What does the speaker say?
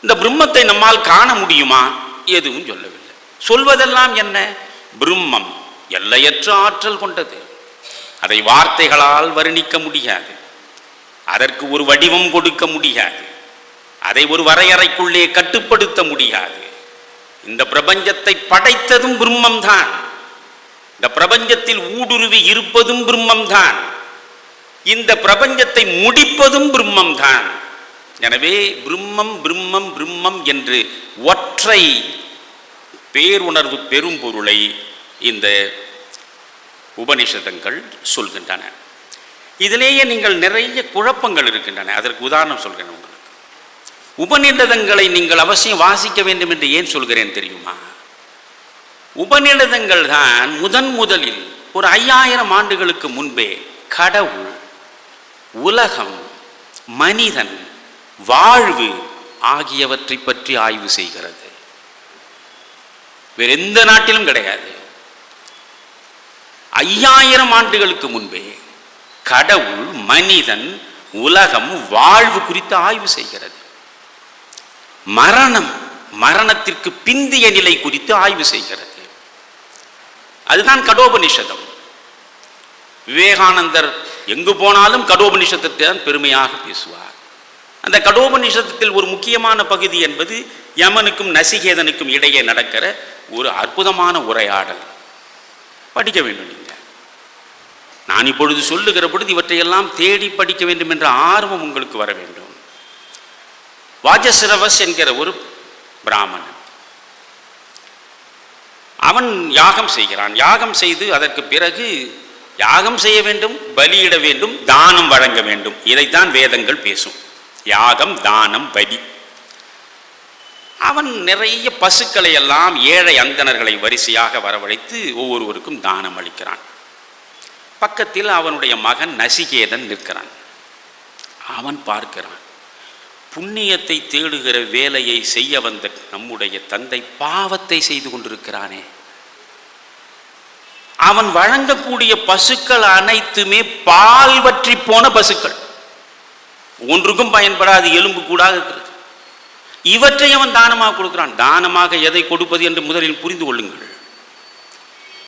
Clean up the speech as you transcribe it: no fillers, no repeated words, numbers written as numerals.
இந்த பிரம்மத்தை நம்மால் காண முடியுமா? எதுவும் சொல்லவில்லை. சொல்வதெல்லாம் என்ன? பிரம்மம் எல்லையற்ற ஆற்றல் கொண்டது. அதை வார்த்தைகளால் வர்ணிக்க முடியாது. அதற்கு ஒரு வடிவம் கொடுக்க முடியாது. அதை ஒரு வரையறைக்குள்ளே கட்டுப்படுத்த முடியாது. இந்த பிரபஞ்சத்தை படைத்ததும் பிரம்மம் தான். இந்த பிரபஞ்சத்தில் ஊடுருவி இருப்பதும் பிரம்மம் தான். இந்த பிரபஞ்சத்தை முடிப்பதும் பிரம்மம் தான். எனவே பிரம்மம் பிரம்மம் பிரம்மம் என்று ஒற்றை பேருணர்வு பெரும் பொருளை இந்த உபநிஷதங்கள் சொல்கின்றன. இதிலேயே நீங்கள் நிறைய குழப்பங்கள் இருக்கின்றன. அதற்கு உதாரணம் சொல்கிறேன் உங்களுக்கு. உபநிடதங்களை நீங்கள் அவசியம் வாசிக்க வேண்டும் என்று ஏன் சொல்கிறேன் தெரியுமா? உபநிடதங்கள் தான் முதலில் ஒரு 5000 ஆண்டுகளுக்கு முன்பே கடவுள், உலகம், மனிதன், வாழ்வு ஆகியவற்றை பற்றி ஆய்வு செய்கிறது. வேற எந்த நாட்டிலும் கிடையாது. 5000 ஆண்டுகளுக்கு முன்பே கடவுள், மனிதன், உலகம், வாழ்வு குறித்து ஆய்வு செய்கிறது. மரணத்திற்கு பிந்திய நிலை குறித்து ஆய்வு செய்கிறது. அதுதான் கடோபனிஷதம். விவேகானந்தர் எங்கு போனாலும் கடோபனிஷத்தை தான் பெருமையாக பேசுவார். அந்த கடோபனிஷத்தில் ஒரு முக்கியமான பகுதி என்பது யமனுக்கும் நசிகேதனுக்கும் இடையே நடக்கிற ஒரு அற்புதமான உரையாடல். படிக்க வேண்டும். நீங்கள் நான் இப்பொழுது சொல்லுகிற பொழுது இவற்றையெல்லாம் தேடி படிக்க வேண்டும் என்ற ஆர்வம் உங்களுக்கு வர வேண்டும். வாஜஸ்ரவஸ் என்கிற ஒரு பிராமணன், அவன் யாகம் செய்கிறான். யாகம் செய்து அதற்கு பிறகு யாகம் செய்ய வேண்டும், பலியிட வேண்டும், தானம் வழங்க வேண்டும். இதைத்தான் வேதங்கள் பேசும். யாகம், தானம், பலி. அவன் நிறைய பசுக்களை எல்லாம் ஏழை அந்தணர்களை வரிசையாக வரவழைத்து ஒவ்வொருவருக்கும் தானம் அளிக்கிறான். பக்கத்தில் அவனுடைய மகன் நசிகேதன் நிற்கிறான். அவன் பார்க்கிறான், புண்ணியத்தை தேடுகிற வேலையை செய்ய வந்த நம்முடைய தந்தை பாவத்தை செய்து கொண்டிருக்கிறானே. அவன் வழங்கக்கூடிய பசுக்கள் அனைத்துமே பால் வற்றி போன பசுக்கள், ஒன்றுக்கும் பயன்படாது, எலும்பு கூடாது இருக்கிறது. இவற்றை அவன் தானமாக கொடுக்கிறான். தானமாக எதை கொடுப்பது என்று முதலில் புரிந்து கொள்ளுங்கள்.